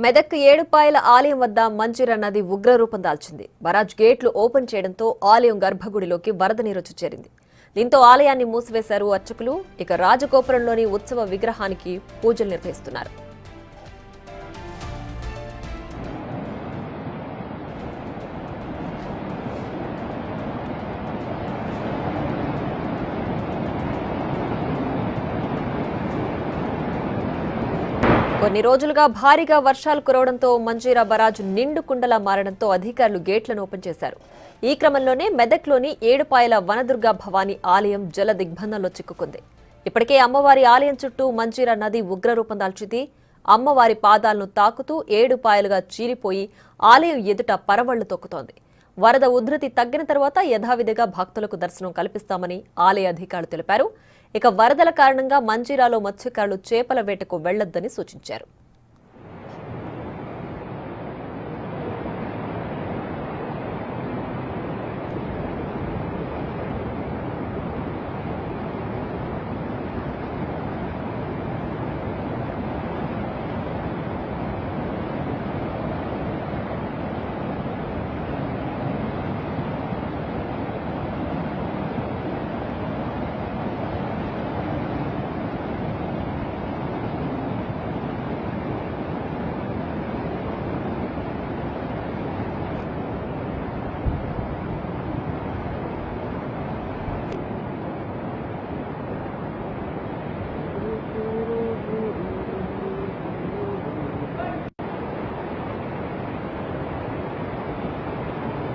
మెదక్ ఏడుపాయల ఆలయం వద్ద మంజీరా నది ఉగ్రరూపం దాల్చింది. బరాజ్ గేట్లు ఓపెన్ చేయడంతో ఆలయం గర్భగుడిలోకి వరద నీరు చేరింది. దీంతో ఆలయాన్ని మూసివేశారు అర్చకులు. ఇక రాజగోపురంలోని ఉత్సవ విగ్రహానికి పూజలు నిర్వహిస్తున్నారు. కొన్ని రోజులుగా భారీగా వర్షాలు కురవడంతో మంజీరా బరాజ్ నిండు కుండలా మారడంతో అధికారులు గేట్లను ఓపెన్ చేశారు. ఈ క్రమంలోనే మెదక్లోని ఏడుపాయల వనదుర్గా భవానీ ఆలయం జల దిగ్బంధంలో చిక్కుకుంది. ఇప్పటికే అమ్మవారి ఆలయం చుట్టూ మంజీరా నది ఉగ్రరూపం దాల్చింది. అమ్మవారి పాదాలను తాకుతూ ఏడుపాయలుగా చీలిపోయి ఆలయం ఎదుట పరవళ్లు తొక్కుతోంది. వరద ఉధృతి తగ్గిన తర్వాత యథావిధిగా భక్తులకు దర్శనం కల్పిస్తామని ఆలయ అధికారులు తెలిపారు. ఇక వరదల కారణంగా మంజీరాలో మత్స్యకారులు చేపల వేటకు వెళ్లొద్దని సూచించారు.